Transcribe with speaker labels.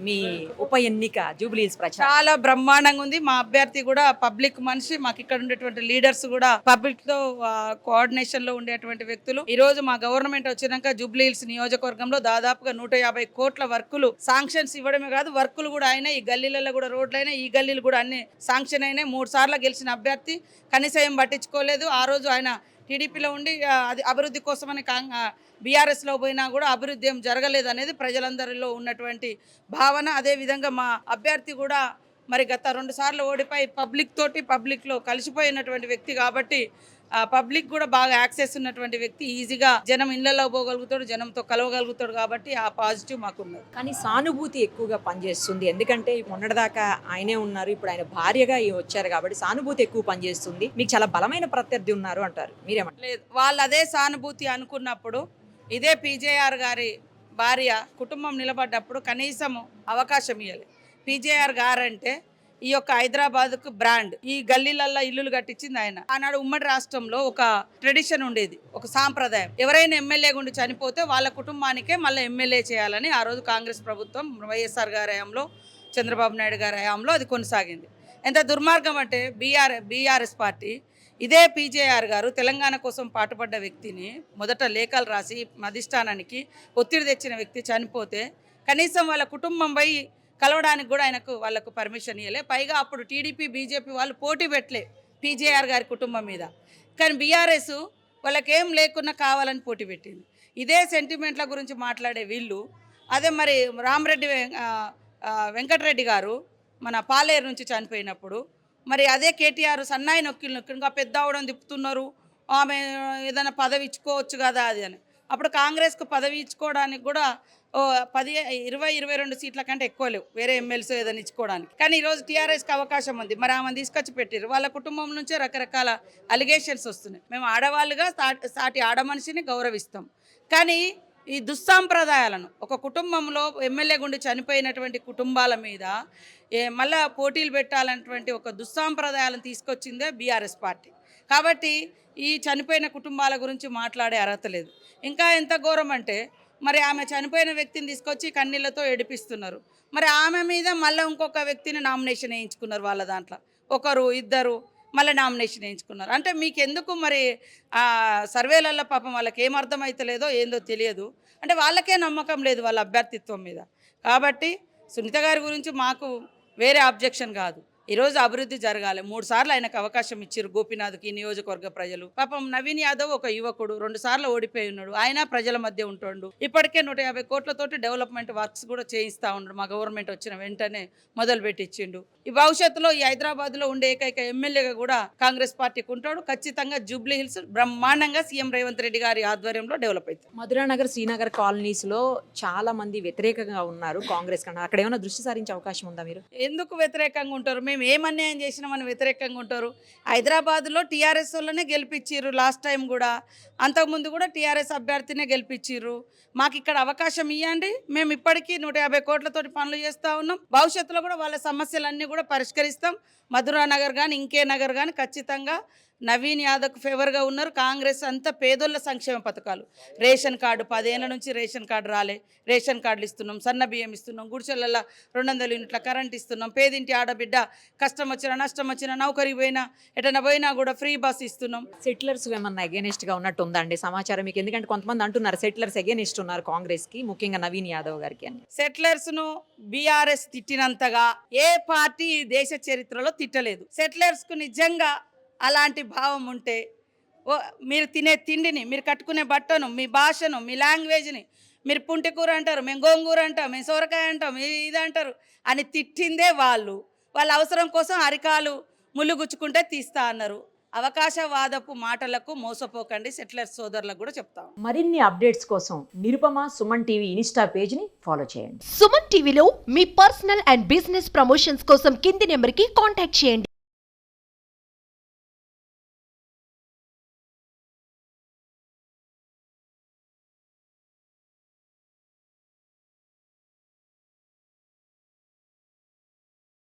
Speaker 1: మీ ఉప ఎన్నిక జూబ్లీహిల్స్ ప్రచారం?
Speaker 2: చాలా బ్రహ్మాండంగా ఉంది. మా అభ్యర్థి కూడా పబ్లిక్ మనిషి. మాకు ఇక్కడ ఉండేటువంటి లీడర్స్ కూడా పబ్లిక్ తో కోఆర్డినేషన్ లో ఉండేటువంటి వ్యక్తులు. ఈ రోజు మా గవర్నమెంట్ వచ్చినాక జూబ్లీహిల్స్ నియోజకవర్గంలో దాదాపుగా 150 కోట్ల వర్కులు శాంక్షన్స్ ఇవ్వడమే కాదు, వర్కులు కూడా అయినాయి. ఈ గల్లీలలో కూడా రోడ్లు అయినాయి, ఈ గల్లీలు కూడా అన్ని శాంక్షన్ అయినాయి. 3 సార్లు గెలిచిన అభ్యర్థి కనీసం ఏం పట్టించుకోలేదు. ఆ రోజు ఆయన టీడీపీలో ఉండి అది అభివృద్ధి కోసమని బీఆర్ఎస్లో పోయినా కూడా అభివృద్ధి ఏం జరగలేదు అనేది ప్రజలందరిలో ఉన్నటువంటి భావన. అదేవిధంగా మా అభ్యర్థి కూడా మరి గత 2 సార్లు ఓడిపోయి పబ్లిక్లో కలిసిపోయినటువంటి వ్యక్తి కాబట్టి పబ్లిక్ కూడా బాగా యాక్సెస్ ఉన్నటువంటి వ్యక్తి. ఈజీగా జనం ఇళ్లలో పోగలుగుతాడు, జనంతో కలవగలుగుతాడు కాబట్టి ఆ పాజిటివ్ మాకున్నది.
Speaker 1: కానీ సానుభూతి ఎక్కువగా పనిచేస్తుంది. ఎందుకంటే మొన్నటిదాకా ఆయనే ఉన్నారు, ఇప్పుడు ఆయన భార్యగా వచ్చారు కాబట్టి సానుభూతి ఎక్కువ పనిచేస్తుంది. మీకు చాలా బలమైన ప్రత్యర్థి ఉన్నారు అంటారు, మీరేమంటారు?
Speaker 2: లేదు, వాళ్ళు అదే సానుభూతి అనుకున్నప్పుడు ఇదే పీజేఆర్ గారి భార్య కుటుంబం నిలబడ్డప్పుడు కనీసం అవకాశం ఇవ్వాలి. పీజేఆర్ గారంటే ఈ యొక్క హైదరాబాద్కు బ్రాండ్. ఈ గల్లీలల్లో ఇల్లులు కట్టించింది ఆయన. ఆనాడు ఉమ్మడి రాష్ట్రంలో ఒక ట్రెడిషన్ ఉండేది, ఒక సాంప్రదాయం. ఎవరైనా ఎమ్మెల్యే గుండి చనిపోతే వాళ్ళ కుటుంబానికే మళ్ళీ ఎమ్మెల్యే చేయాలని ఆ రోజు కాంగ్రెస్ ప్రభుత్వం వైఎస్ఆర్ గారి హయాంలో, చంద్రబాబు నాయుడు గారి హయాంలో అది కొనసాగింది. ఎంత దుర్మార్గం అంటే బీఆర్ఎస్ పార్టీ ఇదే పీజేఆర్ గారు తెలంగాణ కోసం పాటుపడ్డ వ్యక్తిని మొదట లేఖలు రాసి అధిష్టానానికి ఒత్తిడి తెచ్చిన వ్యక్తి చనిపోతే కనీసం వాళ్ళ కుటుంబం పోయి కలవడానికి కూడా వాళ్ళకు పర్మిషన్ ఇవ్వలే. పైగా అప్పుడు టీడీపీ బీజేపీ వాళ్ళు పోటీ పెట్టలే పీజేఆర్ గారి కుటుంబం మీద. కానీ బీఆర్ఎస్ వాళ్ళకేం లేకున్నా కావాలని పోటీ పెట్టింది. ఇదే సెంటిమెంట్ల గురించి మాట్లాడే వీళ్ళు అదే మరి రామరెడ్డి వెంకటరెడ్డి గారు మన పాలేరు నుంచి చనిపోయినప్పుడు మరి అదే కేటీఆర్ సన్నాయి నొక్కిలు ఇంకా పెద్ద అవడం తిప్పుతున్నారు, ఆమె ఏదైనా పదవి ఇచ్చుకోవచ్చు కదా అది అని. అప్పుడు కాంగ్రెస్కు పదవి ఇచ్చుకోవడానికి కూడా 20-22 సీట్ల కంటే ఎక్కువ లేవు వేరే ఎమ్మెల్సీ ఏదైనా ఇచ్చుకోవడానికి. కానీ ఈరోజు టీఆర్ఎస్కి అవకాశం ఉంది, మరి ఆమెను తీసుకొచ్చి పెట్టారు. వాళ్ళ కుటుంబం నుంచే రకరకాల అలిగేషన్స్ వస్తున్నాయి. మేము ఆడవాళ్ళుగా సాటి ఆడమనిషిని గౌరవిస్తాం, కానీ ఈ దుస్సాంప్రదాయాలను ఒక కుటుంబంలో ఎమ్మెల్యే గుండి చనిపోయినటువంటి కుటుంబాల మీద మళ్ళా పోటీలు పెట్టాలన్నటువంటి ఒక దుస్సాంప్రదాయాలను తీసుకొచ్చిందే బీఆర్ఎస్ పార్టీ. కాబట్టి ఈ చనిపోయిన కుటుంబాల గురించి మాట్లాడే అర్హత లేదు. ఇంకా ఎంత ఘోరం అంటే మరి ఆమె చనిపోయిన వ్యక్తిని తీసుకొచ్చి కన్నీళ్లతో ఏడిపిస్తున్నారు. మరి ఆమె మీద మళ్ళీ ఇంకొక వ్యక్తిని నామినేషన్ వేయించుకున్నారు. వాళ్ళ దాంట్లో ఒకరు ఇద్దరు మళ్ళీ నామినేషన్ వేయించుకున్నారు. అంటే మీకు ఎందుకు మరి సర్వేలల్లో పాపం వాళ్ళకి ఏమర్థమవుతలేదో ఏందో తెలియదు. అంటే వాళ్ళకే నమ్మకం లేదు వాళ్ళ అభ్యర్థిత్వం మీద. కాబట్టి సునీత గారి గురించి మాకు వేరే అబ్జెక్షన్ కాదు. ఈరోజు అభివృద్ధి జరగాలి. 3 సార్లు ఆయనకు అవకాశం ఇచ్చారు గోపీనాథ్కి నియోజకవర్గ ప్రజలు. పాపం నవీన్ యాదవ్ ఒక యువకుడు, 2 సార్లు ఓడిపోయి ఉన్నాడు. ఆయన ప్రజల మధ్య ఉంటుండు. ఇప్పటికే 150 కోట్లతోటి డెవలప్మెంట్ వర్క్స్ కూడా చేయిస్తూ ఉన్నాడు. మా గవర్నమెంట్ వచ్చిన వెంటనే మొదలుపెట్టించిండు. ఈ భవిష్యత్తులో ఈ హైదరాబాద్లో ఉండే ఏకైక ఎమ్మెల్యేగా కూడా కాంగ్రెస్ పార్టీకి ఉంటాడు. ఖచ్చితంగా జూబ్లీ హిల్స్ బ్రహ్మాండంగా సీఎం రేవంత్ రెడ్డి గారి ఆధ్వర్యంలో డెవలప్ అవుతుంది.
Speaker 1: మధురానగర్, శ్రీనగర్ కాలనీస్లో చాలా మంది వ్యతిరేకంగా ఉన్నారు కాంగ్రెస్ కన్నా. అక్కడ ఏమైనా దృష్టి సారించే అవకాశం ఉందా? మీరు
Speaker 2: ఎందుకు వ్యతిరేకంగా ఉంటారు? మేము ఏం అన్యాయం చేసినా మనం వ్యతిరేకంగా ఉంటారు. హైదరాబాద్లో టీఆర్ఎస్ వాళ్ళనే గెలిపించారు లాస్ట్ టైం కూడా, అంతకుముందు కూడా టీఆర్ఎస్ అభ్యర్థినే గెలిపించారు. మాకు ఇక్కడ అవకాశం ఇవ్వండి, మేము ఇప్పటికీ 150 కోట్లతోటి పనులు చేస్తూ ఉన్నాం. భవిష్యత్తులో కూడా వాళ్ళ సమస్యలన్నీ కూడా పరిష్కరిస్తాం. మధురానగర్ కానీ ఇంకే నగర్ కానీ ఖచ్చితంగా నవీన్ యాదవ్కు ఫేవర్గా ఉన్నారు. కాంగ్రెస్ అంతా పేదోళ్ళ సంక్షేమ పథకాలు, రేషన్ కార్డు 10 ఏళ్ళ నుంచి రేషన్ కార్డు రాలే, రేషన్ కార్డులు ఇస్తున్నాం, సన్న బియ్యం ఇస్తున్నాం, గుడిసెలల్లో 200 యూనిట్ల కరెంట్ ఇస్తున్నాం, పేదింటి ఆడబిడ్డ కష్టం వచ్చినా నష్టం వచ్చినా నౌకరికి పోయినా ఎటైనా పోయినా కూడా ఫ్రీ బస్ ఇస్తున్నాం.
Speaker 1: సెటిలర్స్ ఏమన్నా అగేనిస్ట్గా ఉన్నట్టు ఉందండి సమాచారం మీకు? ఎందుకంటే కొంతమంది అంటున్నారు సెటిలర్స్ అగేనిస్ట్ ఉన్నారు కాంగ్రెస్కి, ముఖ్యంగా నవీన్ యాదవ్ గారికి అని.
Speaker 2: సెటిలర్స్ను బీఆర్ఎస్ తిట్టినంతగా ఏ పార్టీ దేశ చరిత్రలో తిట్టలేదు. సెటిలర్స్కు నిజంగా అలాంటి భావం ఉంటే మీరు తినే తిండిని, మీరు కట్టుకునే బట్టను, మీ భాషను, మీ లాంగ్వేజ్ని మీరు పుంటికూర అంటారు, మేము గోంగూర అంటాం, మేము సొరకాయ అంటాం, ఇది అంటారు అని తిట్టిందే వాళ్ళు. వాళ్ళ అవసరం కోసం అరికాలు ముళ్ళు గుచ్చుకుంటే తీస్తా అన్నారు. అవకాశవాదపు మాటలకు మోసపోకండి, సెటిలర్స్ సోదరులకు కూడా చెప్తాం.
Speaker 1: మరిన్ని అప్డేట్స్ కోసం నిరుపమ సుమన్ టీవీ ఇన్స్టా పేజ్ని ఫాలో చేయండి.
Speaker 3: సుమన్ టీవీలో మీ పర్సనల్ అండ్ బిజినెస్ ప్రమోషన్స్ కోసం కింది నెంబర్కి కాంటాక్ట్ చేయండి.